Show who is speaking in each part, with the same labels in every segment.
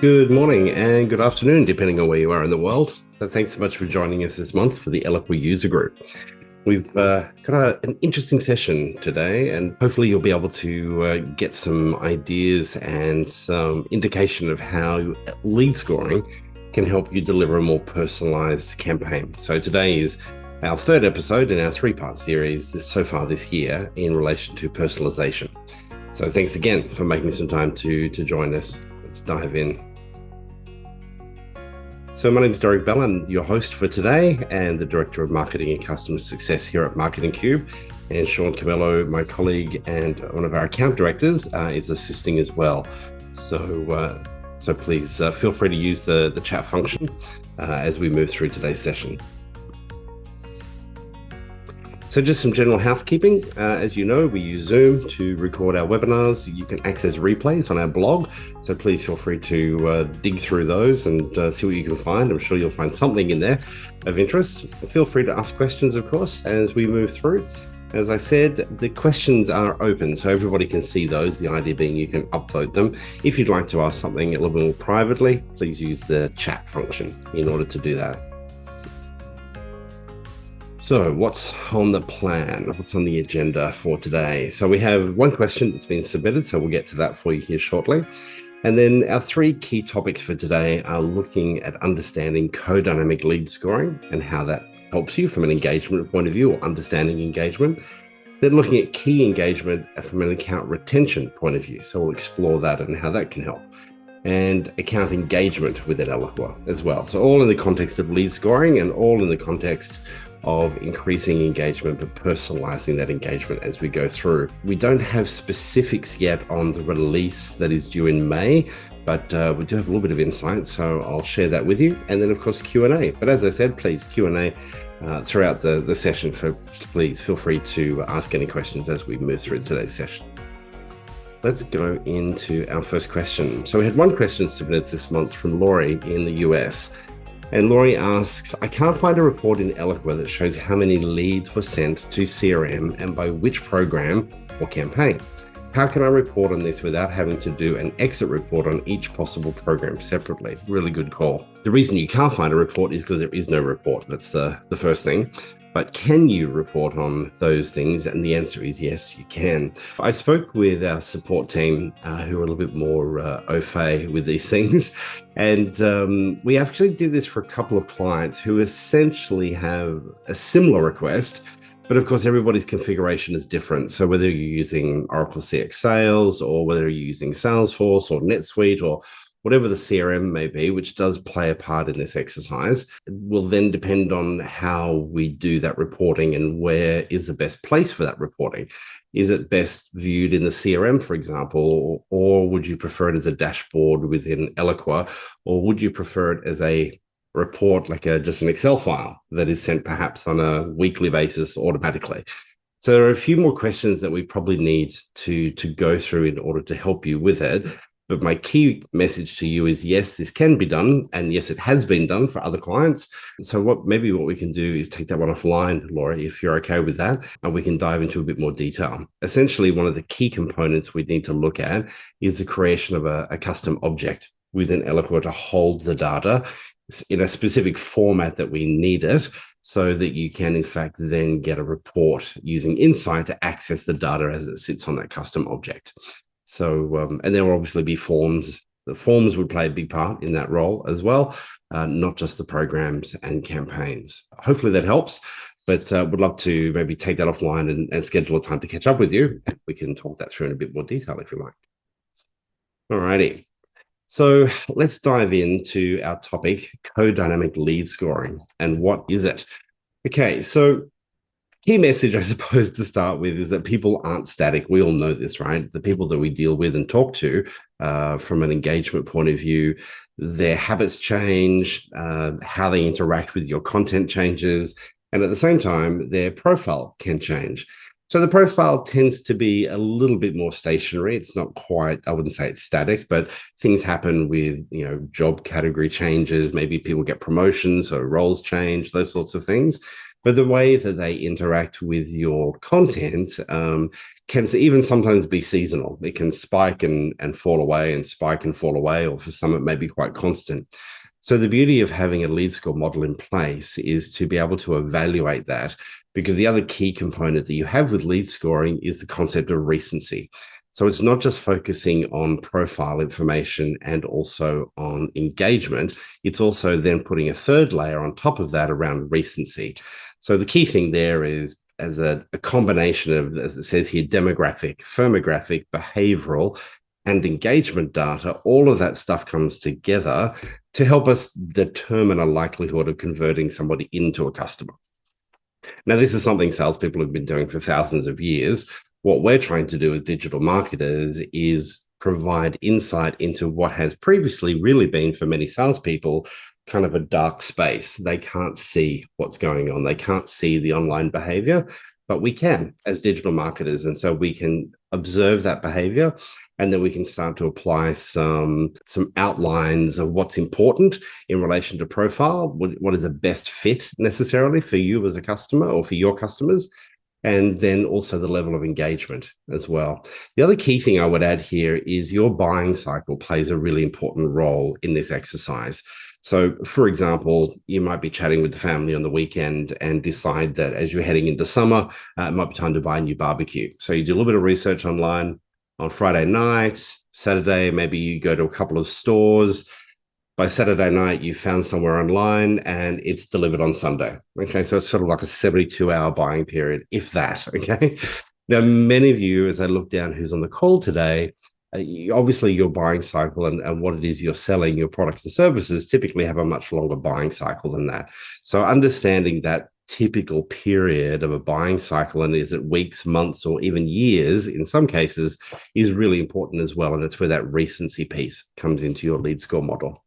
Speaker 1: Good morning and good afternoon, depending on where you are in the world. So thanks so much for joining us this month for the Eloqua user group. We've got an interesting session today, and hopefully you'll be able to get some ideas and some indication of how lead scoring can help you deliver a more personalized campaign. So today is our third episode in our three-part series so far this year in relation to personalization. So thanks again for making some time to join us. Let's dive in. So my name is Derek Bell. I'm your host for today and the Director of Marketing and Customer Success here at Marketing Cube. And Sean Camello, my colleague and one of our account directors, is assisting as well. So please feel free to use the chat function as we move through today's session. So just some general housekeeping. As you know, we use Zoom to record our webinars. You can access replays on our blog. So please feel free to dig through those and see what you can find. I'm sure you'll find something in there of interest. Feel free to ask questions, of course, as we move through. As I said, the questions are open, so everybody can see those. The idea being you can upvote them. If you'd like to ask something a little more privately, please use the chat function in order to do that. So what's on the plan? What's on the agenda for today? So we have one question that's been submitted, so we'll get to that for you here shortly. And then our three key topics for today are looking at understanding co-dynamic lead scoring and how that helps you from an engagement point of view or understanding engagement. Then looking at key engagement from an account retention point of view. So we'll explore that and how that can help. And account engagement within Eloqua as well. So all in the context of lead scoring and all in the context of increasing engagement, but personalizing that engagement as we go through. We don't have specifics yet on the release that is due in May, but we do have a little bit of insight, so I'll share that with you. And then, of course, Q&A. But as I said, please, Q&A throughout the session. Please feel free to ask any questions as we move through today's session. Let's go into our first question. So we had one question submitted this month from Laurie in the US. And Laurie asks, I can't find a report in Eloqua that shows how many leads were sent to CRM and by which program or campaign. How can I report on this without having to do an exit report on each possible program separately? Really good call. The reason you can't find a report is because there is no report. That's the first thing. But can you report on those things? And the answer is yes, you can. I spoke with our support team who are a little bit more au fait with these things. And we actually do this for a couple of clients who essentially have a similar request. But of course, everybody's configuration is different. So whether you're using Oracle CX Sales or whether you're using Salesforce or NetSuite or whatever the CRM may be, which does play a part in this exercise, will then depend on how we do that reporting and where is the best place for that reporting. Is it best viewed in the CRM, for example, or would you prefer it as a dashboard within Eloqua, or would you prefer it as a report, like just an Excel file that is sent perhaps on a weekly basis automatically? So there are a few more questions that we probably need to go through in order to help you with it. But my key message to you is, yes, this can be done. And yes, it has been done for other clients. So maybe what we can do is take that one offline, Laura, if you're okay with that, and we can dive into a bit more detail. Essentially, one of the key components we need to look at is the creation of a custom object within Eloqua to hold the data in a specific format that we need it, so that you can, in fact, then get a report using Insight to access the data as it sits on that custom object. So, and there will obviously be forms. The forms would play a big part in that role as well, not just the programs and campaigns. Hopefully that helps, but would love to maybe take that offline and schedule a time to catch up with you. We can talk that through in a bit more detail if you like. All righty. So let's dive into our topic, co-dynamic lead scoring. And what is it? Okay, so key message, I suppose, to start with is that people aren't static. We all know this, right? The people that we deal with and talk to from an engagement point of view, their habits change, how they interact with your content changes, and at the same time, their profile can change. So the profile tends to be a little bit more stationary. It's not quite, I wouldn't say it's static, but things happen with, job category changes. Maybe people get promotions, so roles change, those sorts of things. but the way that they interact with your content can even sometimes be seasonal. It can spike and fall away and spike and fall away, or for some, it may be quite constant. So the beauty of having a lead score model in place is to be able to evaluate that, because the other key component that you have with lead scoring is the concept of recency. So it's not just focusing on profile information and also on engagement. It's also then putting a third layer on top of that around recency. So the key thing there is, as a combination of, as it says here, demographic, firmographic, behavioral, and engagement data, all of that stuff comes together to help us determine a likelihood of converting somebody into a customer. Now, this is something salespeople have been doing for thousands of years. What we're trying to do as digital marketers is provide insight into what has previously really been, for many salespeople, kind of a dark space. They can't see what's going on. They can't see the online behavior, but we can as digital marketers. And so we can observe that behavior, and then we can start to apply some outlines of what's important in relation to profile, what is the best fit necessarily for you as a customer or for your customers, and then also the level of engagement as well. The other key thing I would add here is your buying cycle plays a really important role in this exercise. So, for example, you might be chatting with the family on the weekend and decide that as you're heading into summer, it might be time to buy a new barbecue. So you do a little bit of research online on Friday night, Saturday, maybe you go to a couple of stores. By Saturday night, you found somewhere online and it's delivered on Sunday. Okay, so it's sort of like a 72-hour buying period, if that. Okay. Now, many of you, as I look down who's on the call today, obviously your buying cycle and what it is you're selling, your products and services, typically have a much longer buying cycle than that. So understanding that typical period of a buying cycle, and is it weeks, months, or even years in some cases, is really important as well. And that's where that recency piece comes into your lead score model.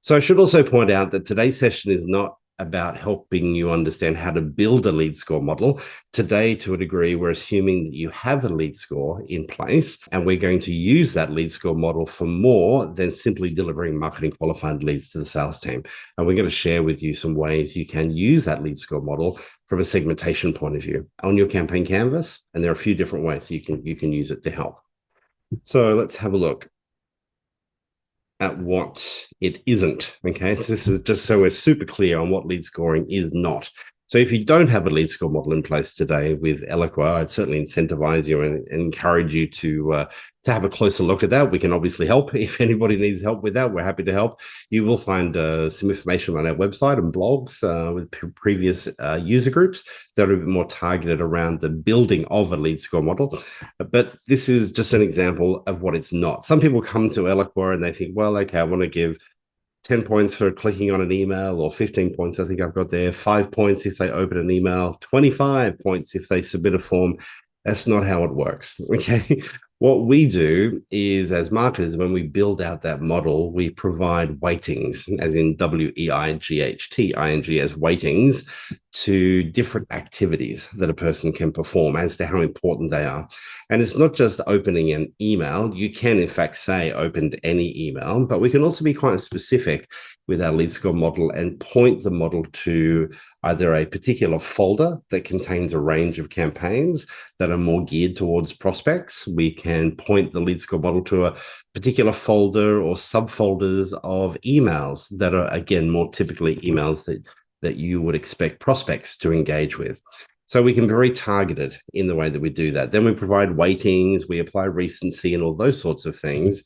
Speaker 1: So I should also point out that today's session is not about helping you understand how to build a lead score model. Today, to a degree, we're assuming that you have a lead score in place, and we're going to use that lead score model for more than simply delivering marketing qualified leads to the sales team. And we're going to share with you some ways you can use that lead score model from a segmentation point of view on your campaign canvas. And there are a few different ways you can use it to help. So let's have a look at what it isn't. Okay, this is just so we're super clear on what lead scoring is not. So if you don't have a lead score model in place today with Eloqua, I'd certainly incentivize you and encourage you to have a closer look at that. We can obviously help. If anybody needs help with that, we're happy to help. You will find some information on our website and blogs with previous user groups that are a bit more targeted around the building of a lead score model. But this is just an example of what it's not. Some people come to Eloqua and they think, well, okay, I want to give 10 points for clicking on an email, or 15 points, I think I've got there, 5 points if they open an email, 25 points if they submit a form. That's not how it works, okay? What we do is, as marketers, when we build out that model, we provide weightings, as in WEIGHT, as weightings to different activities that a person can perform as to how important they are. And it's not just opening an email. You can, in fact, say opened any email, but we can also be quite specific with our lead score model and point the model to either a particular folder that contains a range of campaigns that are more geared towards prospects. We can point the lead score model to a particular folder or subfolders of emails that are, again, more typically emails that you would expect prospects to engage with. So we can be very targeted in the way that we do that. Then we provide weightings, we apply recency and all those sorts of things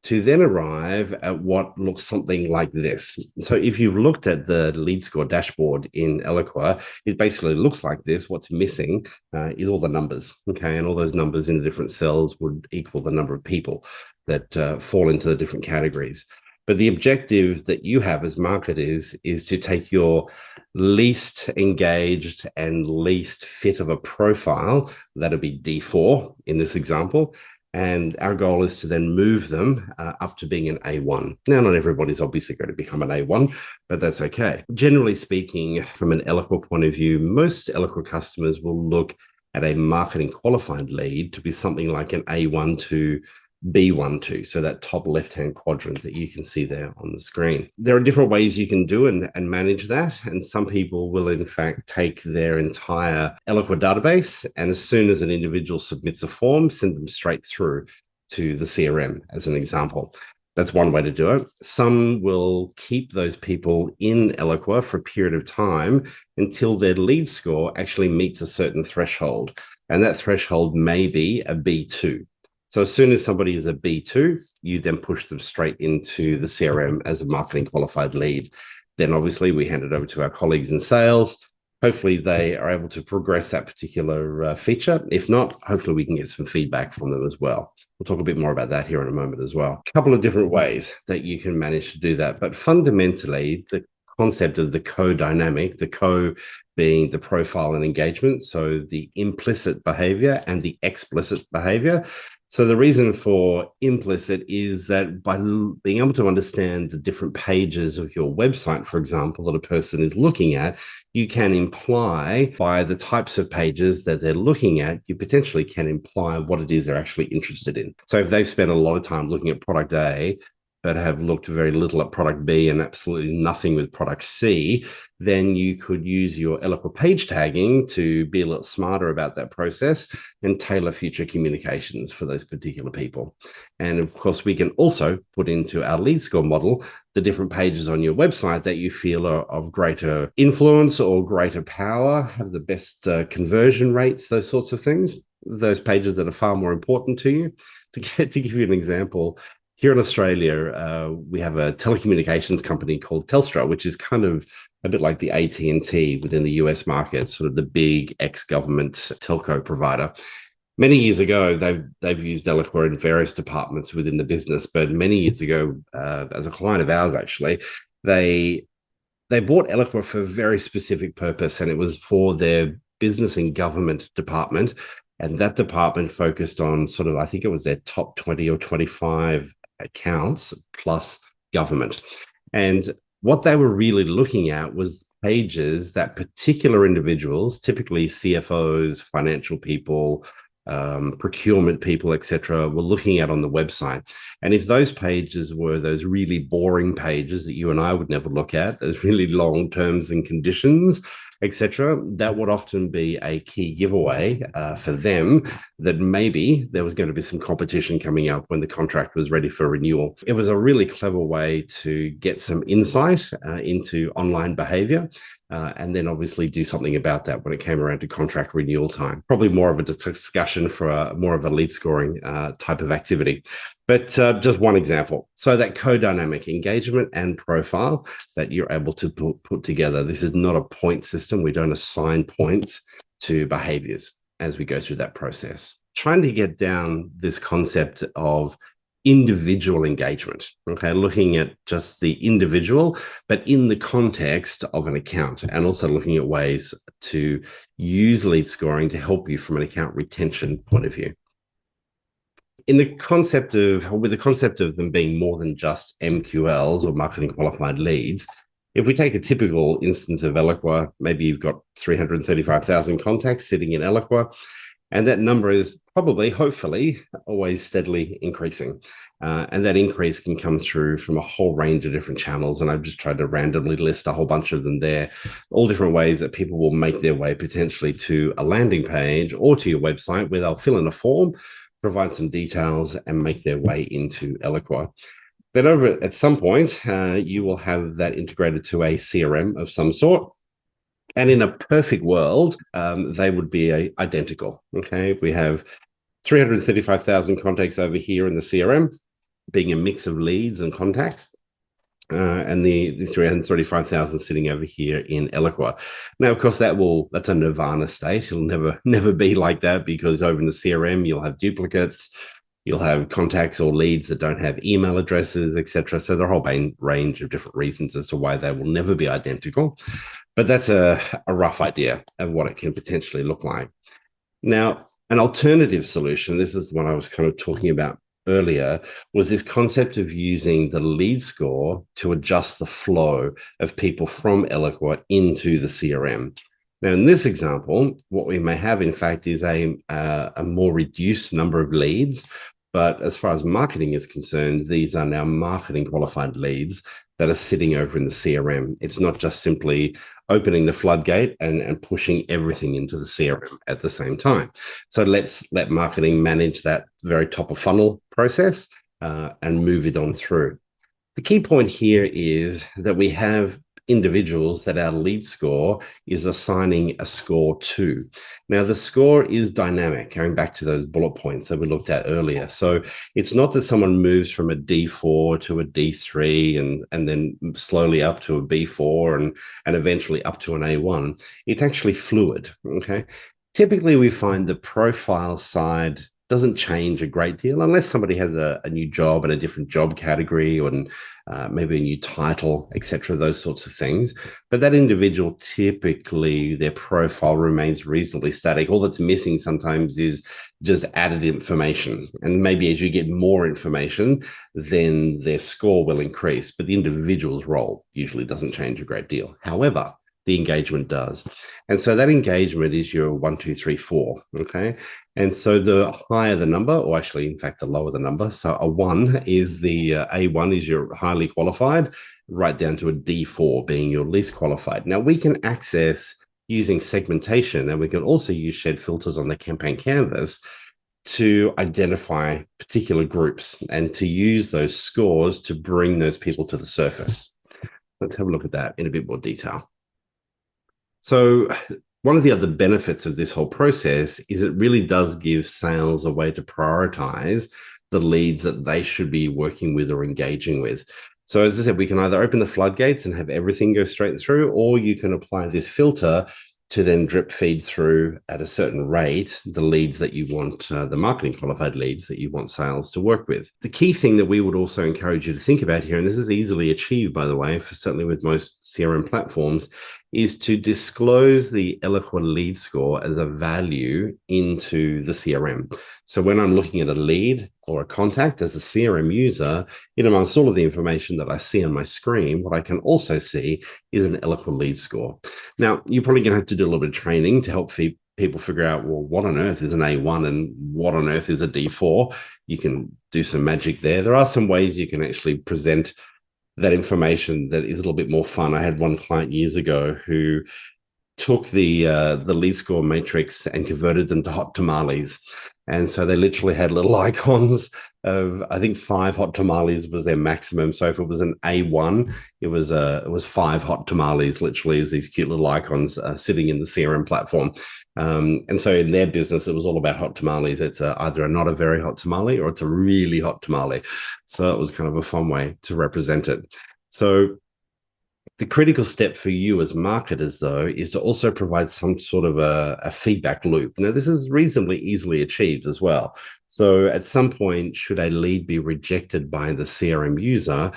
Speaker 1: to then arrive at what looks something like this. So if you've looked at the lead score dashboard in Eloqua, it basically looks like this. What's missing is all the numbers, okay? And all those numbers in the different cells would equal the number of people that fall into the different categories. But the objective that you have as marketers is to take your least engaged and least fit of a profile, that'll be D4 in this example, and our goal is to then move them up to being an A1. Now, not everybody's obviously going to become an A1, but that's okay. Generally speaking, from an Eloqua point of view, most Eloqua customers will look at a marketing qualified lead to be something like an A1 to B12, so that top left-hand quadrant that you can see there on the screen. There are different ways you can do and manage that, and some people will in fact take their entire Eloqua database, and as soon as an individual submits a form, send them straight through to the CRM as an example. That's one way to do it. Some will keep those people in Eloqua for a period of time until their lead score actually meets a certain threshold, and that threshold may be a B2. So as soon as somebody is a B2, you then push them straight into the CRM as a marketing qualified lead. Then obviously we hand it over to our colleagues in sales. Hopefully they are able to progress that particular feature. If not, hopefully we can get some feedback from them as well. We'll talk a bit more about that here in a moment as well. A couple of different ways that you can manage to do that. But fundamentally, the concept of the co-dynamic, the co being the profile and engagement, so the implicit behavior and the explicit behavior. So the reason for implicit is that by being able to understand the different pages of your website, for example, that a person is looking at, you can imply by the types of pages that they're looking at, you potentially can imply what it is they're actually interested in. So if they've spent a lot of time looking at product A, but have looked very little at product B and absolutely nothing with product C, then you could use your Eloqua page tagging to be a little smarter about that process and tailor future communications for those particular people. And of course, we can also put into our lead score model the different pages on your website that you feel are of greater influence or greater power, have the best conversion rates, those sorts of things, those pages that are far more important to you. To give you an example, here in Australia, we have a telecommunications company called Telstra, which is kind of a bit like the AT&T within the US market, sort of the big ex-government telco provider. Many years ago, they've used Eloqua in various departments within the business, but many years ago, as a client of ours, actually, they bought Eloqua for a very specific purpose, and it was for their business and government department. And that department focused on sort of, I think it was their top 20 or 25 accounts plus government. And what they were really looking at was pages that particular individuals, typically CFOs, financial people, procurement people, etc., were looking at on the website. And if those pages were those really boring pages that you and I would never look at, those really long terms and conditions, etc., that would often be a key giveaway for them that maybe there was going to be some competition coming up when the contract was ready for renewal. It was a really clever way to get some insight into online behavior and then obviously do something about that when it came around to contract renewal time. Probably more of a discussion for more of a lead scoring type of activity. But just one example. So that co-dynamic engagement and profile that you're able to put together. This is not a point system. We don't assign points to behaviors as we go through that process. Trying to get down this concept of individual engagement, okay, looking at just the individual, but in the context of an account, and also looking at ways to use lead scoring to help you from an account retention point of view. With the concept of them being more than just MQLs or marketing qualified leads, if we take a typical instance of Eloqua, maybe you've got 335,000 contacts sitting in Eloqua, and that number is probably, hopefully, always steadily increasing. And that increase can come through from a whole range of different channels. And I've just tried to randomly list a whole bunch of them there, all different ways that people will make their way potentially to a landing page or to your website where they'll fill in a form, provide some details, and make their way into Eloqua. Then over at some point, you will have that integrated to a CRM of some sort. And in a perfect world, they would be identical. Okay, we have 335,000 contacts over here in the CRM, being a mix of leads and contacts, and the 335,000 sitting over here in Eloqua. Now, of course, that's a nirvana state. It'll never be like that, because over in the CRM, you'll have duplicates, you'll have contacts or leads that don't have email addresses, etc. So there are a whole range of different reasons as to why they will never be identical. But that's a rough idea of what it can potentially look like. Now, an alternative solution, this is the one I was kind of talking about earlier, was this concept of using the lead score to adjust the flow of people from Eloqua into the CRM. Now, in this example, what we may have, in fact, is a more reduced number of leads, But as far as marketing is concerned, these are now marketing qualified leads that are sitting over in the CRM. It's not just simply opening the floodgate and pushing everything into the CRM at the same time. So let's let marketing manage that very top of funnel process and move it on through. The key point here is that we have individuals that our lead score is assigning a score to. Now, the score is dynamic, going back to those bullet points that we looked at earlier. So it's not that someone moves from a D4 to a D3 and then slowly up to a B4 and eventually up to an A1. It's actually fluid, okay? Typically, we find the profile side doesn't change a great deal unless somebody has a new job and a different job category or maybe a new title, etc., those sorts of things. But that individual, typically their profile remains reasonably static. All that's missing sometimes is just added information. And maybe as you get more information, then their score will increase. But the individual's role usually doesn't change a great deal. However, the engagement does. And so that engagement is your 1, 2, 3, 4. Okay. And so the higher the number, or actually, in fact, the lower the number. So a 1 is the A1 is your highly qualified, right down to a D4 being your least qualified. Now we can access using segmentation, and we can also use shed filters on the campaign canvas to identify particular groups and to use those scores to bring those people to the surface. Let's have a look at that in a bit more detail. So one of the other benefits of this whole process is it really does give sales a way to prioritize the leads that they should be working with or engaging with. So as I said, we can either open the floodgates and have everything go straight through, or you can apply this filter to then drip feed through at a certain rate the leads that you want, the marketing qualified leads that you want sales to work with. The key thing that we would also encourage you to think about here, and this is easily achieved, by the way, certainly with most CRM platforms, is to disclose the Eloqua lead score as a value into the CRM. So when I'm looking at a lead or a contact as a CRM user, in amongst all of the information that I see on my screen, what I can also see is an Eloqua lead score. Now, you're probably going to have to do a little bit of training to help people figure out, well, what on earth is an A1 and what on earth is a D4? You can do some magic there. There are some ways you can actually present that information that is a little bit more fun. I had one client years ago who took the lead score matrix and converted them to hot tamales. And so they literally had little icons of, I think 5 hot tamales was their maximum. So if it was an A1, it was 5 hot tamales, literally, as these cute little icons sitting in the CRM platform. And so in their business, it was all about hot tamales. It's either not a very hot tamale or it's a really hot tamale. So it was kind of a fun way to represent it. So the critical step for you as marketers, though, is to also provide some sort of a feedback loop. Now, this is reasonably easily achieved as well. So at some point, should a lead be rejected by the CRM user,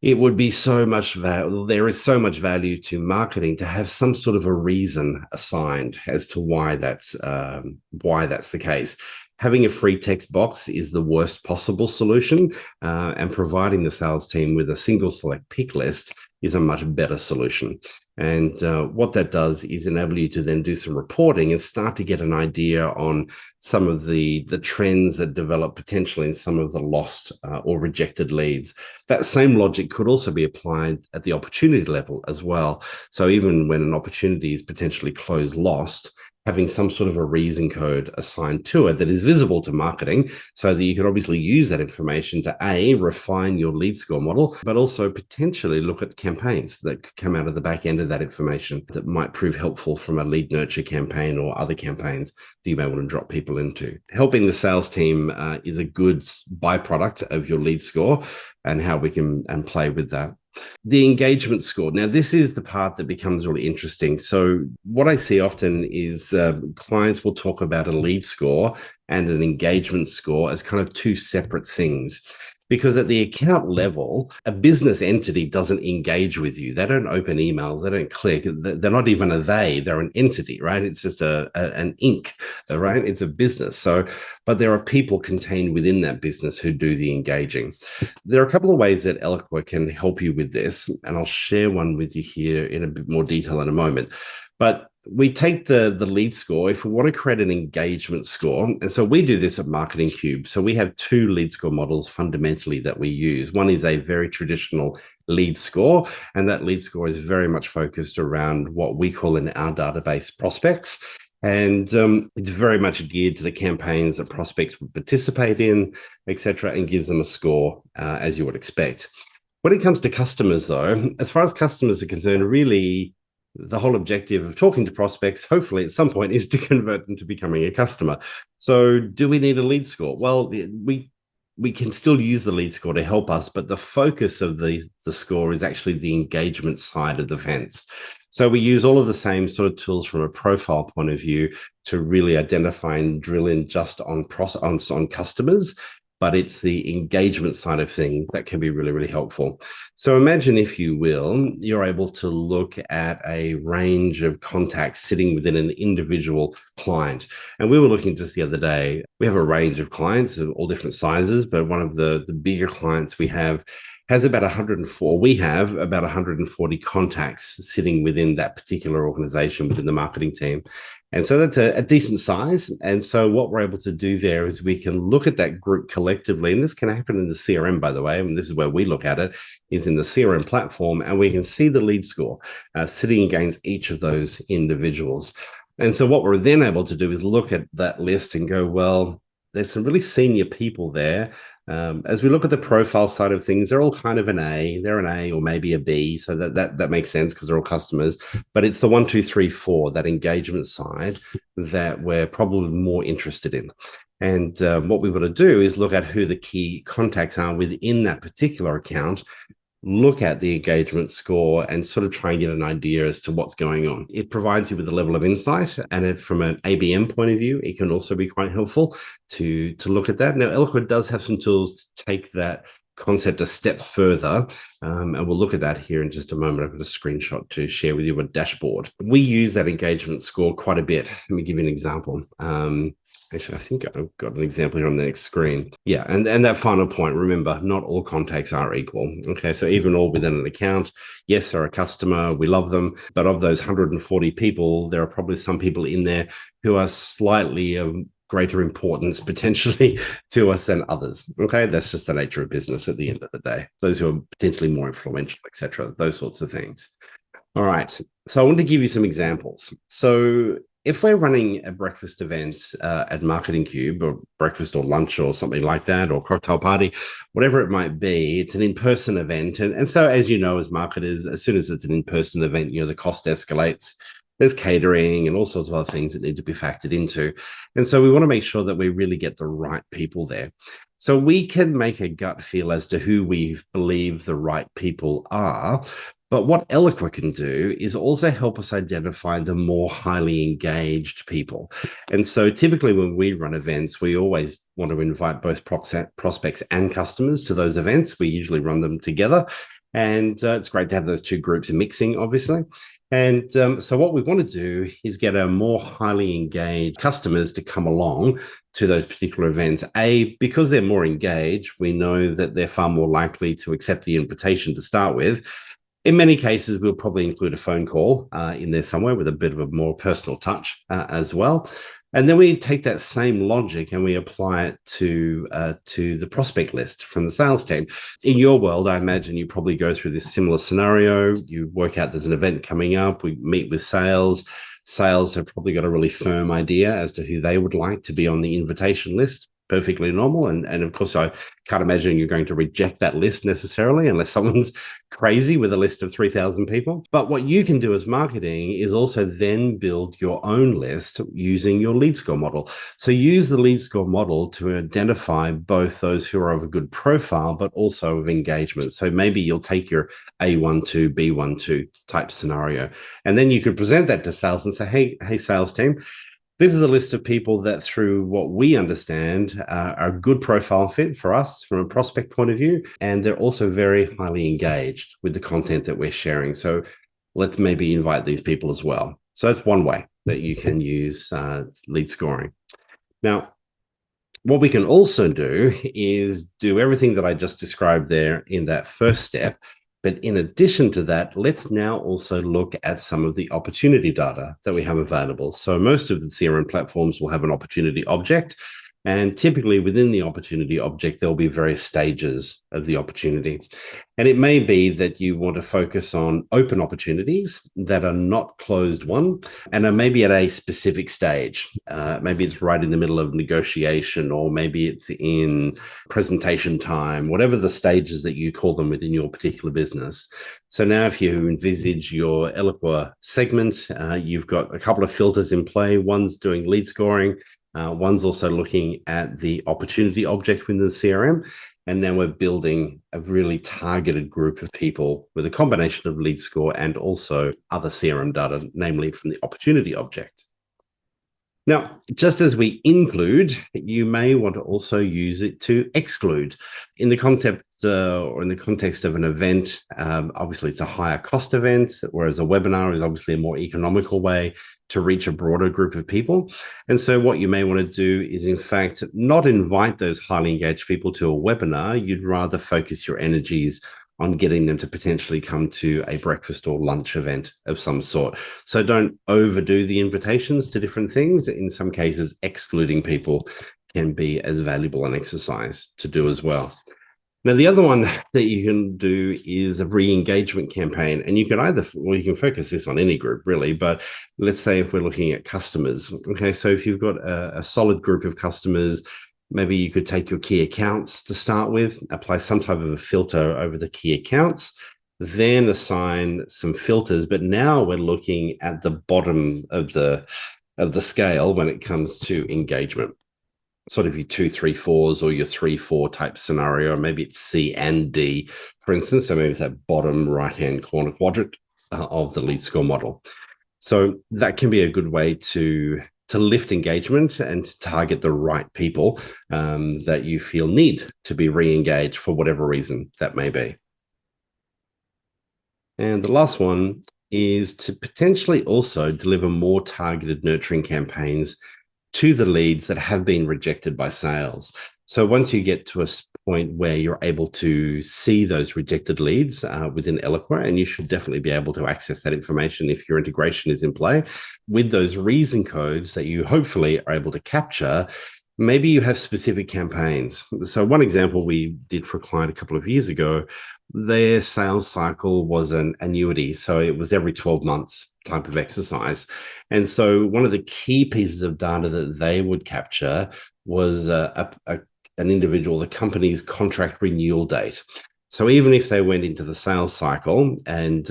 Speaker 1: it would be so much value. There is so much value to marketing to have some sort of a reason assigned as to why that's the case. Having a free text box is the worst possible solution, and providing the sales team with a single select pick list is a much better solution. And what that does is enable you to then do some reporting and start to get an idea on some of the trends that develop potentially in some of the lost or rejected leads. That same logic could also be applied at the opportunity level as well. So even when an opportunity is potentially closed lost, having some sort of a reason code assigned to it that is visible to marketing so that you can obviously use that information to refine your lead score model, but also potentially look at campaigns that could come out of the back end of that information that might prove helpful from a lead nurture campaign or other campaigns that you may want to drop people into. Helping the sales team is a good byproduct of your lead score and how we can play with that. The engagement score. Now, this is the part that becomes really interesting. So what I see often is clients will talk about a lead score and an engagement score as kind of two separate things. Because at the account level, a business entity doesn't engage with you. They don't open emails. They don't click. They're not even they're an entity, right? It's just an Inc., right? It's a business. But there are people contained within that business who do the engaging. There are a couple of ways that Eloqua can help you with this, and I'll share one with you here in a bit more detail in a moment. But we take the lead score if we want to create an engagement score. And so we do this at Marketing Cube. So we have two lead score models fundamentally that we use. One is a very traditional lead score, and that lead score is very much focused around what we call in our database prospects. And it's very much geared to the campaigns that prospects would participate in, etc., and gives them a score as you would expect. When it comes to customers, though, as far as customers are concerned, really the whole objective of talking to prospects, hopefully at some point, is to convert them to becoming a customer. So do we need a lead score? Well, we can still use the lead score to help us, but the focus of the score is actually the engagement side of the fence. So we use all of the same sort of tools from a profile point of view to really identify and drill in just on customers, but it's the engagement side of things that can be really, really helpful. So imagine, if you will, you're able to look at a range of contacts sitting within an individual client. And we were looking just the other day, we have a range of clients of all different sizes, but one of the bigger clients we have has about 104. We have about 140 contacts sitting within that particular organization within the marketing team. And so that's a decent size. And so what we're able to do there is we can look at that group collectively. And this can happen in the CRM, by the way. And this is where we look at it, is in the CRM platform. And we can see the lead score sitting against each of those individuals. And so what we're then able to do is look at that list and go, well, there's some really senior people there. As we look at the profile side of things, they're all kind of an A. They're an A or maybe a B, so that makes sense because they're all customers. But it's the 1, 2, 3, 4, that engagement side, that we're probably more interested in. And what we want to do is look at who the key contacts are within that particular account, look at the engagement score, and sort of try and get an idea as to what's going on. It provides you with a level of insight, and from an ABM point of view, it can also be quite helpful to look at that. Now, Eloqua does have some tools to take that concept a step further, and we'll look at that here in just a moment. I've got a screenshot to share with you, a dashboard. We use that engagement score quite a bit. Let me give you an example. Actually, I think I've got an example here on the next screen. Yeah, and that final point, remember, not all contacts are equal. Okay, so even all within an account, yes, they're a customer, we love them, but of those 140 people, there are probably some people in there who are slightly of greater importance potentially to us than others. Okay, that's just the nature of business at the end of the day. Those who are potentially more influential, etc., those sorts of things. All right, so I want to give you some examples. So if we're running a breakfast event at Marketing Cube, or breakfast or lunch or something like that, or cocktail party, whatever it might be, it's an in-person event. And so, as you know, as marketers, as soon as it's an in-person event, the cost escalates. There's catering and all sorts of other things that need to be factored into. And so we want to make sure that we really get the right people there. So we can make a gut feel as to who we believe the right people are. But what Eloqua can do is also help us identify the more highly engaged people. And so typically when we run events, we always want to invite both prospects and customers to those events. We usually run them together. And it's great to have those two groups mixing, obviously. And so what we want to do is get our more highly engaged customers to come along to those particular events. Because they're more engaged, we know that they're far more likely to accept the invitation to start with. In many cases, we'll probably include a phone call in there somewhere with a bit of a more personal touch as well. And then we take that same logic and we apply it to the prospect list from the sales team. In your world, I imagine you probably go through this similar scenario. You work out there's an event coming up. We meet with sales. Sales have probably got a really firm idea as to who they would like to be on the invitation list. Perfectly normal. And of course, I can't imagine you're going to reject that list necessarily unless someone's crazy with a list of 3,000 people. But what you can do as marketing is also then build your own list using your lead score model. So use the lead score model to identify both those who are of a good profile, but also of engagement. So maybe you'll take your A12, B12 type scenario, and then you could present that to sales and say, hey, sales team, this is a list of people that, through what we understand, are a good profile fit for us from a prospect point of view. And they're also very highly engaged with the content that we're sharing. So let's maybe invite these people as well. So that's one way that you can use lead scoring. Now, what we can also do is do everything that I just described there in that first step, But in addition to that, let's now also look at some of the opportunity data that we have available. So most of the CRM platforms will have an opportunity object. And typically within the opportunity object, there'll be various stages of the opportunity. And it may be that you want to focus on open opportunities that are not closed won and are maybe at a specific stage. Maybe it's right in the middle of negotiation, or maybe it's in presentation time, whatever the stages that you call them within your particular business. So now if you envisage your Eloqua segment, you've got a couple of filters in play. One's doing lead scoring. One's also looking at the opportunity object within the CRM. And now we're building a really targeted group of people with a combination of lead score and also other CRM data, namely from the opportunity object. Now, just as we include, you may want to also use it to exclude. In the concept or in the context of an event, obviously it's a higher cost event, whereas a webinar is obviously a more economical way to reach a broader group of people. And so what you may want to do is, in fact, not invite those highly engaged people to a webinar. You'd rather focus your energies on getting them to potentially come to a breakfast or lunch event of some sort. So don't overdo the invitations to different things. In some cases, excluding people can be as valuable an exercise to do as well. Now, the other one that you can do is a re-engagement campaign. And you can you can focus this on any group really, but let's say if we're looking at customers. Okay, so if you've got a solid group of customers, maybe you could take your key accounts to start with, apply some type of a filter over the key accounts, then assign some filters. But now we're looking at the bottom of the scale when it comes to engagement. Sort of your 2, 3, 4s or your 3, 4 type scenario, or maybe it's C and D, for instance. So maybe it's that bottom right-hand corner quadrant of the lead score model. So that can be a good way to lift engagement and to target the right people that you feel need to be re-engaged for whatever reason that may be. And the last one is to potentially also deliver more targeted nurturing campaigns to the leads that have been rejected by sales. So once you get to a point where you're able to see those rejected leads within Eloqua, and you should definitely be able to access that information if your integration is in play, with those reason codes that you hopefully are able to capture, maybe you have specific campaigns. So one example we did for a client a couple of years ago, their sales cycle was an annuity. So it was every 12 months type of exercise. And so one of the key pieces of data that they would capture was an individual, the company's contract renewal date. So even if they went into the sales cycle and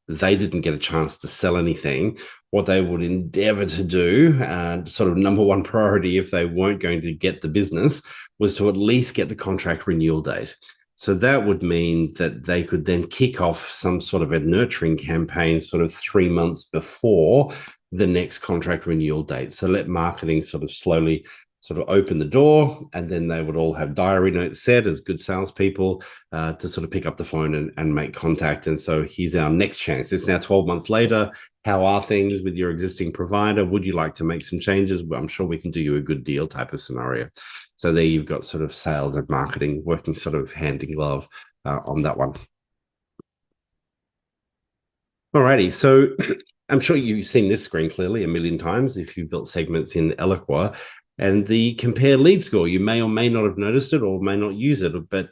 Speaker 1: they didn't get a chance to sell anything, what they would endeavor to do, sort of number one priority if they weren't going to get the business, was to at least get the contract renewal date. So that would mean that they could then kick off some sort of a nurturing campaign sort of 3 months before the next contract renewal date. So let marketing sort of slowly sort of open the door, and then they would all have diary notes set as good salespeople to sort of pick up the phone and make contact. And so here's our next chance. It's now 12 months later. How are things with your existing provider? Would you like to make some changes? Well, I'm sure we can do you a good deal type of scenario. So there you've got sort of sales and marketing working sort of hand in glove on that one. Alrighty, so I'm sure you've seen this screen clearly a million times if you've built segments in Eloqua. And the compare lead score, you may or may not have noticed it or may not use it, but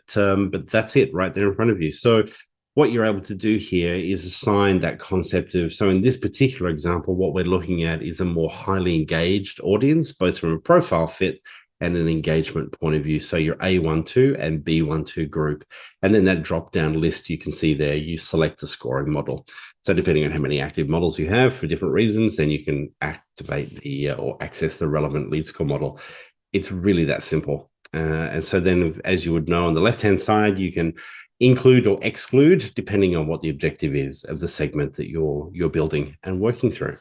Speaker 1: that's it right there in front of you. So what you're able to do here is assign that concept of, so in this particular example, what we're looking at is a more highly engaged audience, both from a profile fit and an engagement point of view. So your A12 and B12 group. And then that drop-down list you can see there, you select the scoring model. So depending on how many active models you have for different reasons, then you can activate the or access the relevant lead score model. It's really that simple. And so then, as you would know, on the left-hand side, you can include or exclude depending on what the objective is of the segment that you're building and working through.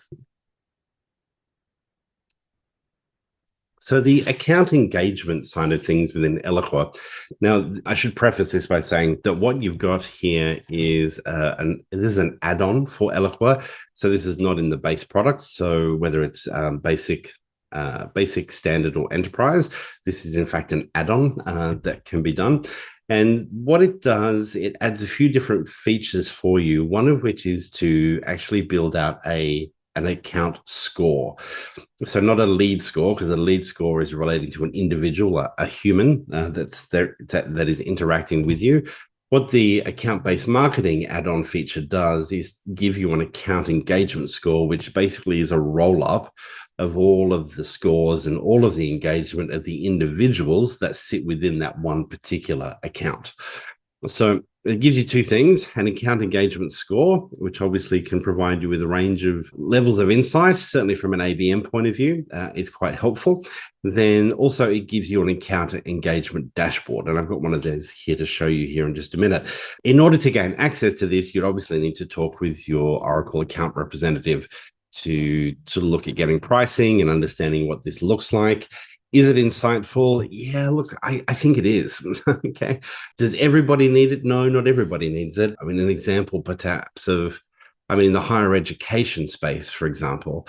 Speaker 1: So the account engagement side of things within Eloqua. Now, I should preface this by saying that what you've got here is this is an add-on for Eloqua. So this is not in the base product. So whether it's basic, standard, or enterprise, this is in fact an add-on that can be done. And what it does, it adds a few different features for you, one of which is to actually build out an account score. So not a lead score, because a lead score is relating to an individual, a human that's there, that is interacting with you. What the account-based marketing add-on feature does is give you an account engagement score, which basically is a roll-up of all of the scores and all of the engagement of the individuals that sit within that one particular account. So it gives you two things: an account engagement score, which obviously can provide you with a range of levels of insight, certainly from an ABM point of view. It's quite helpful. Then also it gives you an account engagement dashboard. And I've got one of those here to show you here in just a minute. In order to gain access to this, you'd obviously need to talk with your Oracle account representative to look at getting pricing and understanding what this looks like. Is it insightful? Yeah, look, I think it is. Okay. Does everybody need it? No, not everybody needs it. I mean, an example perhaps of, in the higher education space, for example,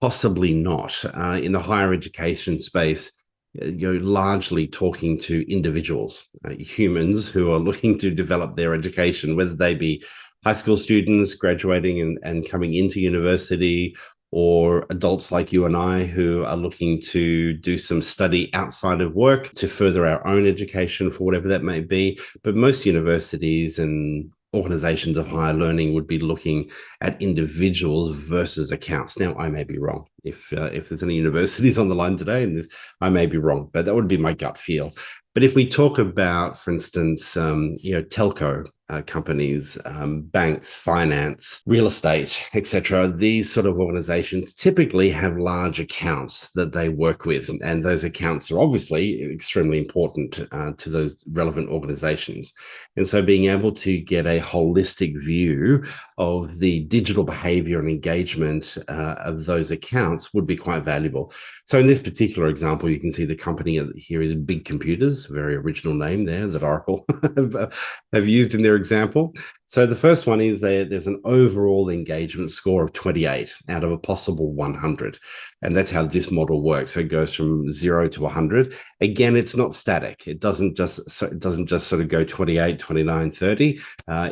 Speaker 1: possibly not. In the higher education space, you're largely talking to individuals, humans who are looking to develop their education, whether they be high school students graduating and coming into university, or adults like you and I who are looking to do some study outside of work to further our own education for whatever that may be. But most universities and organizations of higher learning would be looking at individuals versus accounts. Now, I may be wrong. If there's any universities on the line today, and this, I may be wrong, but that would be my gut feel. But if we talk about, for instance, telco companies, banks, finance, real estate, etc., these sort of organizations typically have large accounts that they work with, and those accounts are obviously extremely important to those relevant organizations. And so being able to get a holistic view of the digital behavior and engagement of those accounts would be quite valuable. So in this particular example, you can see the company here is Big Computers, very original name there that Oracle have used in their example. So the first one is there's an overall engagement score of 28 out of a possible 100. And that's how this model works. So it goes from 0 to 100. Again, it's not static. It doesn't just sort of go 28, 29, 30.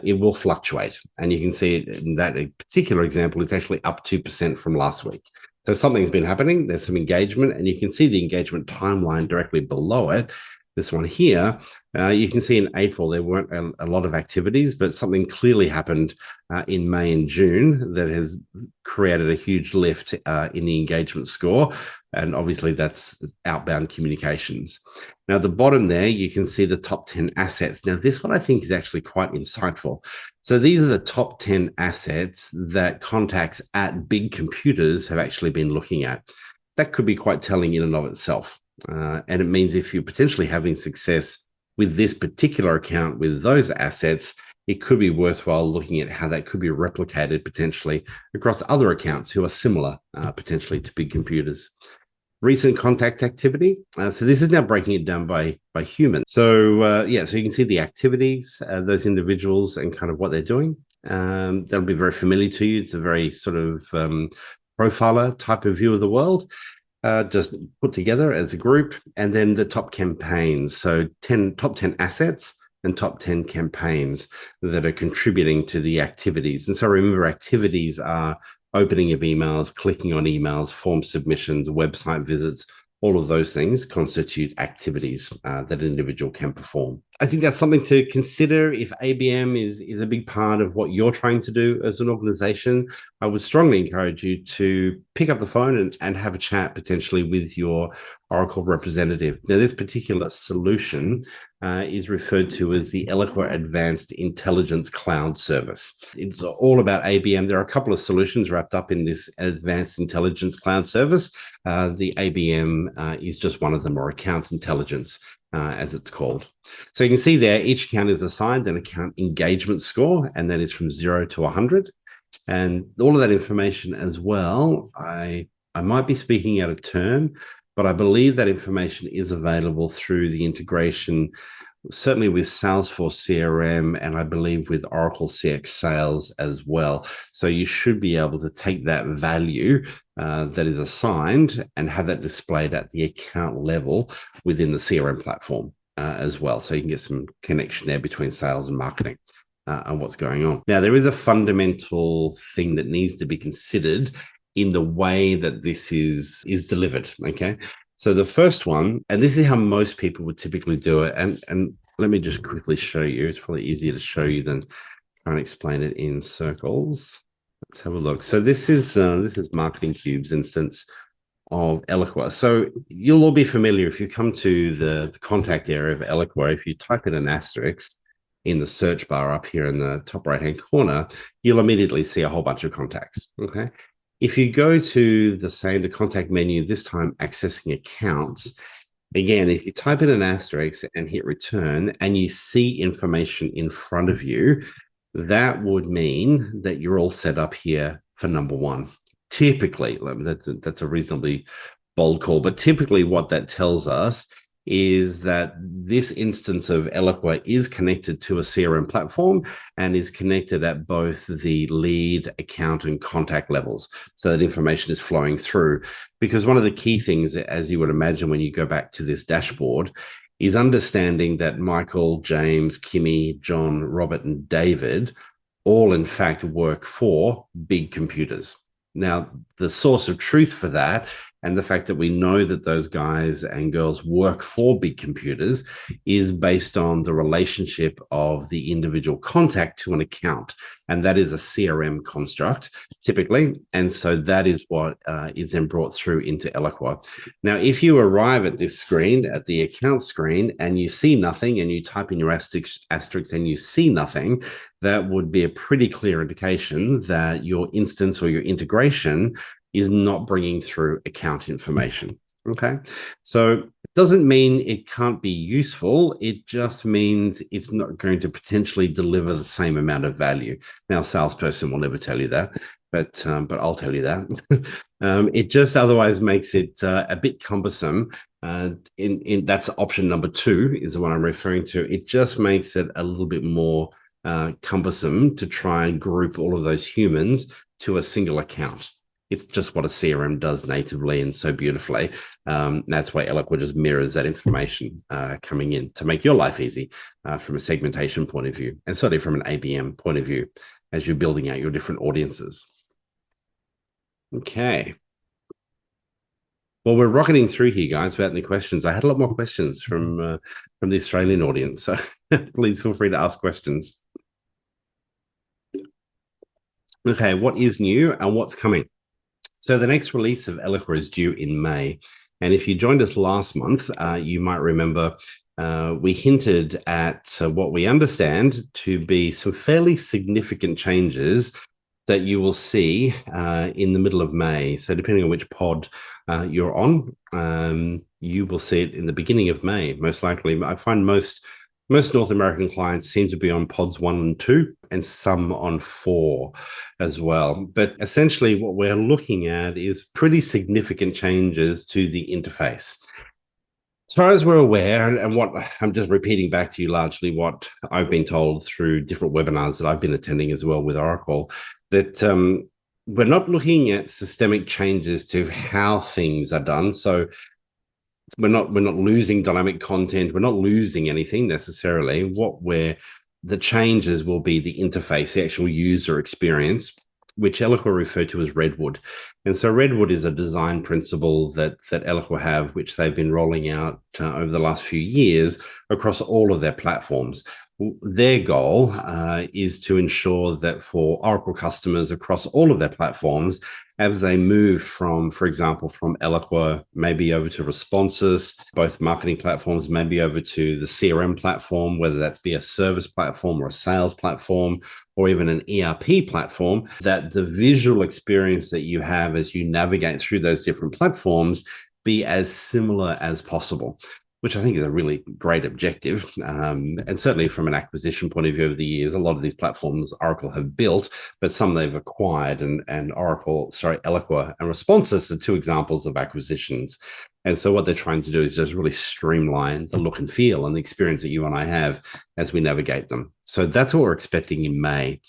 Speaker 1: It will fluctuate. And you can see it in that particular example, it's actually up 2% from last week. So something's been happening. There's some engagement, and you can see the engagement timeline directly below it. This one here, you can see in April, there weren't a lot of activities, but something clearly happened in May and June that has created a huge lift in the engagement score. And obviously that's outbound communications. Now, at the bottom there, you can see the top 10 assets. Now, this one I think is actually quite insightful. So these are the top 10 assets that contacts at Big Computers have actually been looking at. That could be quite telling in and of itself. And it means if you're potentially having success with this particular account with those assets, it could be worthwhile looking at how that could be replicated potentially across other accounts who are similar potentially to Big Computers. Recent contact activity. So this is now breaking it down by human. So so you can see the activities, those individuals and kind of what they're doing. That'll be very familiar to you. It's a very sort of profiler type of view of the world. Just put together as a group, and then the top campaigns. So top 10 assets and top 10 campaigns that are contributing to the activities. And so remember, activities are opening of emails, clicking on emails, form submissions, website visits. All of those things constitute activities that an individual can perform. I think that's something to consider if ABM is a big part of what you're trying to do as an organization. I would strongly encourage you to pick up the phone and have a chat potentially with your Oracle representative. Now, this particular solution is referred to as the Eloqua Advanced Intelligence Cloud Service. It's all about ABM. There are a couple of solutions wrapped up in this Advanced Intelligence Cloud Service. The ABM is just one of them, or Account Intelligence, as it's called. So you can see there, each account is assigned an account engagement score, and that is from 0 to 100. And all of that information as well, I might be speaking out of turn, but I believe that information is available through the integration, certainly with Salesforce CRM, and I believe with Oracle CX Sales as well. So you should be able to take that value that is assigned and have that displayed at the account level within the CRM platform. as well. So you can get some connection there between sales and marketing and what's going on. Now, there is a fundamental thing that needs to be considered in the way that this is delivered. Okay. So the first one, and this is how most people would typically do it. And let me just quickly show you. It's probably easier to show you than try and explain it in circles. Let's have a look. So this is Marketing Cube's instance of Eloqua. So you'll all be familiar if you come to the contact area of Eloqua. If you type in an asterisk in the search bar up here in the top right-hand corner, you'll immediately see a whole bunch of contacts. Okay. If you go to the contact menu, this time accessing accounts, again, if you type in an asterisk and hit return and you see information in front of you, that would mean that you're all set up here for number one. Typically, that's a reasonably bold call, but typically what that tells us is that this instance of Eloqua is connected to a CRM platform and is connected at both the lead, account, and contact levels, so that information is flowing through. Because one of the key things, as you would imagine when you go back to this dashboard, is understanding that Michael, James, Kimmy, John, Robert, and David all in fact work for big computers. Now, the source of truth for that, and the fact that we know that those guys and girls work for big computers, is based on the relationship of the individual contact to an account. And that is a CRM construct, typically. And so that is what is then brought through into Eloqua. Now, if you arrive at this screen, at the account screen, and you see nothing, and you type in your asterisk and you see nothing, that would be a pretty clear indication that your instance or your integration is not bringing through account information. Okay. So it doesn't mean it can't be useful. It just means it's not going to potentially deliver the same amount of value. Now, a salesperson will never tell you that, but I'll tell you that. It just otherwise makes it a bit cumbersome. That's option number 2 is the one I'm referring to. It just makes it a little bit more cumbersome to try and group all of those humans to a single account. It's just what a CRM does natively and so beautifully. That's why Eloqua just mirrors that information coming in to make your life easy from a segmentation point of view, and certainly from an ABM point of view as you're building out your different audiences. Okay. Well, we're rocketing through here, guys, without any questions. I had a lot more questions from the Australian audience, so please feel free to ask questions. Okay, what is new and what's coming? So the next release of Eloqua is due in May. And if you joined us last month, you might remember we hinted at what we understand to be some fairly significant changes that you will see in the middle of May. So depending on which pod you're on, you will see it in the beginning of May, most likely. I find most North American clients seem to be on pods 1 and 2, and some on 4 as well. But essentially what we're looking at is pretty significant changes to the interface. As far as we're aware, and what I'm just repeating back to you largely what I've been told through different webinars that I've been attending as well with Oracle, that we're not looking at systemic changes to how things are done. So we're not losing dynamic content. We're not losing anything necessarily. The changes will be the interface, the actual user experience, which Eloqua referred to as Redwood. And so Redwood is a design principle that Eloqua have, which they've been rolling out over the last few years across all of their platforms. Their goal is to ensure that for Oracle customers across all of their platforms, as they move from, for example, from Eloqua, maybe over to Responses, both marketing platforms, maybe over to the CRM platform, whether that be a service platform or a sales platform, or even an ERP platform, that the visual experience that you have as you navigate through those different platforms be as similar as possible, which I think is a really great objective. And certainly from an acquisition point of view over the years, a lot of these platforms Oracle have built, but some they've acquired, and Eloqua and Responses are 2 examples of acquisitions. And so what they're trying to do is just really streamline the look and feel and the experience that you and I have as we navigate them. So that's what we're expecting in May.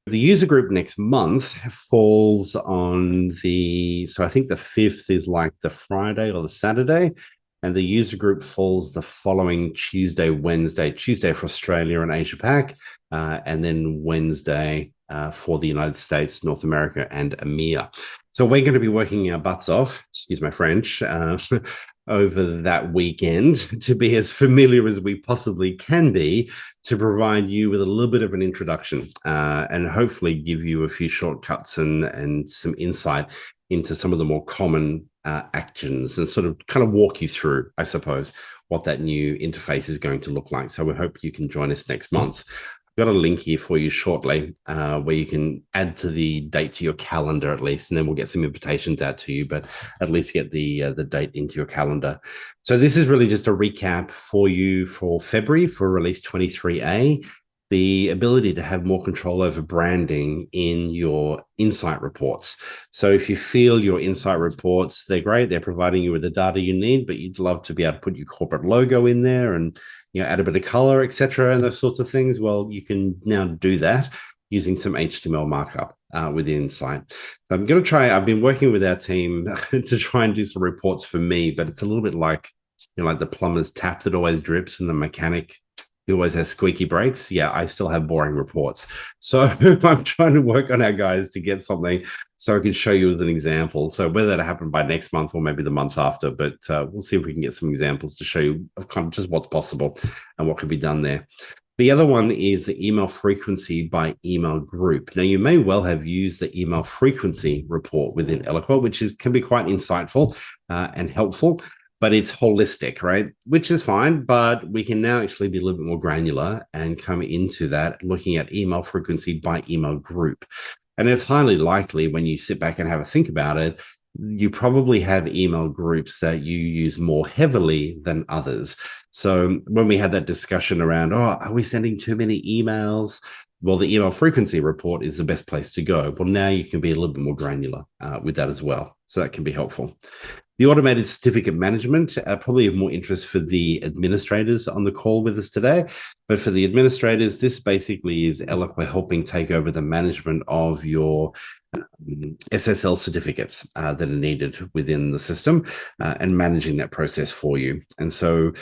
Speaker 1: The user group next month falls on so I think the 5th is like the Friday or the Saturday. And the user group falls the following Tuesday, Wednesday, Tuesday for Australia and Asia Pac, and then Wednesday for the United States, North America, and EMEA. So we're going to be working our butts off, excuse my French, over that weekend to be as familiar as we possibly can be to provide you with a little bit of an introduction and hopefully give you a few shortcuts and some insight into some of the more common actions and sort of kind of walk you through, I suppose, what that new interface is going to look like. So we hope you can join us next month. I've got a link here for you shortly where you can add to the date to your calendar at least, and then we'll get some invitations out to you, but at least get the date into your calendar. So this is really just a recap for you for February for release 23A. The ability to have more control over branding in your insight reports. So if you feel your insight reports, they're great, they're providing you with the data you need, but you'd love to be able to put your corporate logo in there and add a bit of color, etc., and those sorts of things. Well, you can now do that using some HTML markup with Insight. So I'm going to try. I've been working with our team to try and do some reports for me, but it's a little bit like like the plumber's tap that always drips and the mechanic who always has squeaky brakes. Yeah, I still have boring reports. So I'm trying to work on our guys to get something so I can show you as an example. So whether that happen by next month or maybe the month after, but we'll see if we can get some examples to show you of kind of just what's possible and what can be done there. The other one is the email frequency by email group. Now, you may well have used the email frequency report within Eloqua, which can be quite insightful and helpful, but it's holistic, right? Which is fine, but we can now actually be a little bit more granular and come into that looking at email frequency by email group. And it's highly likely when you sit back and have a think about it, you probably have email groups that you use more heavily than others. So when we had that discussion around, are we sending too many emails? Well, the email frequency report is the best place to go. Well, now you can be a little bit more granular with that as well. So that can be helpful. The automated certificate management, probably of more interest for the administrators on the call with us today. But for the administrators, this basically is Eloqua helping take over the management of your SSL certificates that are needed within the system and managing that process for you. And so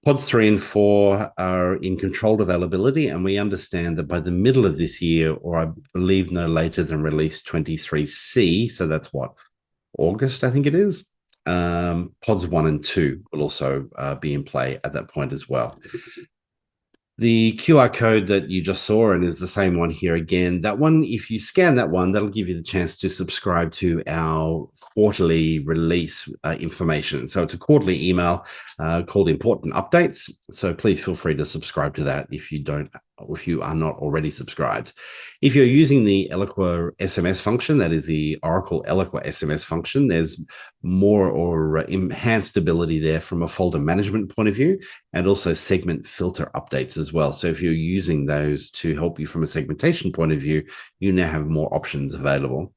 Speaker 1: pods 3 and 4 are in controlled availability, and we understand that by the middle of this year, or I believe no later than release 23C, so that's what, August, I think it is, pods 1 and 2 will also be in play at that point as well. The QR code that you just saw and is the same one here again, that one, if you scan that one, that'll give you the chance to subscribe to our quarterly release information. So it's a quarterly email called Important Updates. So please feel free to subscribe to that if you are not already subscribed. If you're using the Eloqua SMS function, that is the Oracle Eloqua SMS function, there's more or enhanced ability there from a folder management point of view, and also segment filter updates as well. So if you're using those to help you from a segmentation point of view, you now have more options available.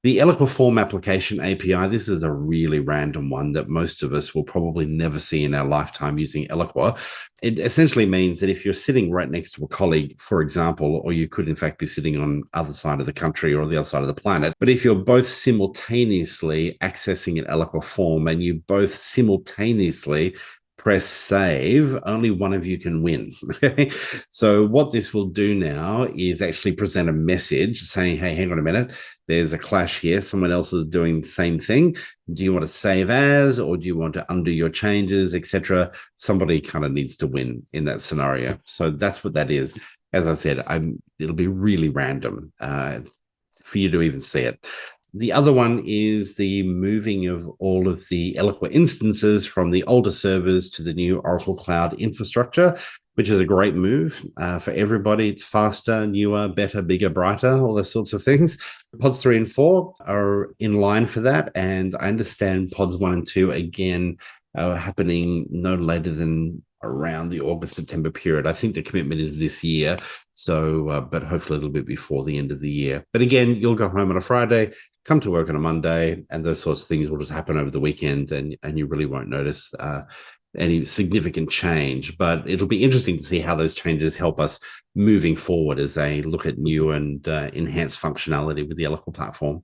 Speaker 1: The Eloqua Form Application API, this is a really random one that most of us will probably never see in our lifetime using Eloqua. It essentially means that if you're sitting right next to a colleague, for example, or you could in fact be sitting on the other side of the country or the other side of the planet, but if you're both simultaneously accessing an Eloqua form and you both simultaneously press save, only one of you can win. Okay? So what this will do now is actually present a message saying, hey, hang on a minute, there's a clash here. Someone else is doing the same thing. Do you want to save as, or do you want to undo your changes, etc.? Somebody kind of needs to win in that scenario. So that's what that is. As I said, it'll be really random for you to even see it. The other one is the moving of all of the Eloqua instances from the older servers to the new Oracle Cloud infrastructure, which is a great move for everybody. It's faster, newer, better, bigger, brighter, all those sorts of things. Pods 3 and 4 are in line for that. And I understand pods 1 and 2, again, are happening no later than around the August-September period. I think the commitment is this year, so but hopefully a little bit before the end of the year. But again, you'll go home on a Friday, come to work on a Monday, and those sorts of things will just happen over the weekend, and you really won't notice any significant change. But it'll be interesting to see how those changes help us moving forward as they look at new and enhanced functionality with the Eloqua platform.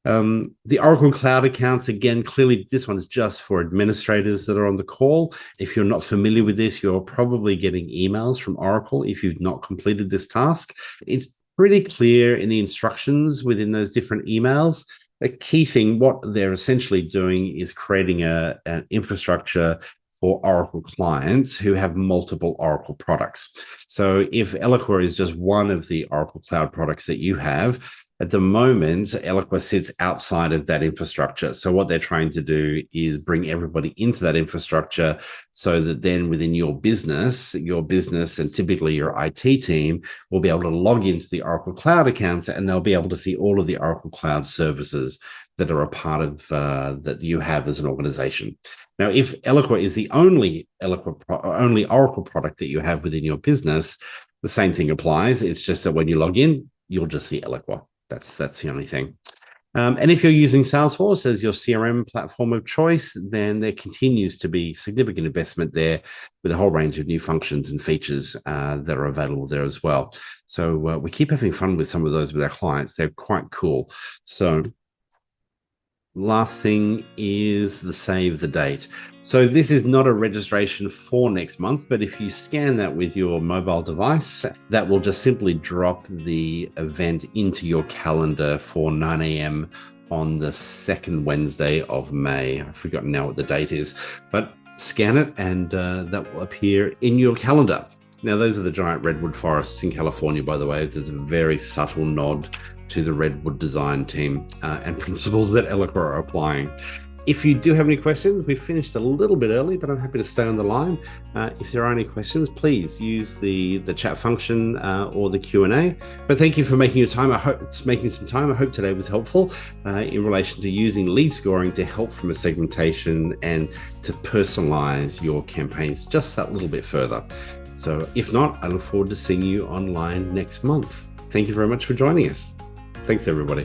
Speaker 1: The Oracle Cloud accounts, again, clearly this one's just for administrators that are on the call. If you're not familiar with this, you're probably getting emails from Oracle if you've not completed this task. It's pretty clear in the instructions within those different emails. A key thing, what they're essentially doing is creating an infrastructure for Oracle clients who have multiple Oracle products. So if Eloqua is just one of the Oracle Cloud products that you have, at the moment, Eloqua sits outside of that infrastructure. So what they're trying to do is bring everybody into that infrastructure so that then within your business and typically your IT team will be able to log into the Oracle Cloud accounts, and they'll be able to see all of the Oracle Cloud services that are a part of that you have as an organization. Now, if Eloqua is the only Oracle product that you have within your business, the same thing applies. It's just that when you log in, you'll just see Eloqua. That's the only thing. And if you're using Salesforce as your CRM platform of choice, then there continues to be significant investment there with a whole range of new functions and features that are available there as well. So we keep having fun with some of those with our clients. They're quite cool. So last thing is the save the date. So this is not a registration for next month, but if you scan that with your mobile device, that will just simply drop the event into your calendar for 9 a.m. on the second Wednesday of May. I've forgotten now what the date is, but scan it and that will appear in your calendar. Now, those are the giant redwood forests in California, by the way. There's a very subtle nod to the redwood design team and principles that Eloqua are applying. If you do have any questions, we've finished a little bit early, but I'm happy to stay on the line. If there are any questions, please use the chat function or the Q&A. But thank you for making your time. I hope it's making some time. I hope today was helpful in relation to using lead scoring to help from a segmentation and to personalize your campaigns just that little bit further. So if not, I look forward to seeing you online next month. Thank you very much for joining us. Thanks, everybody.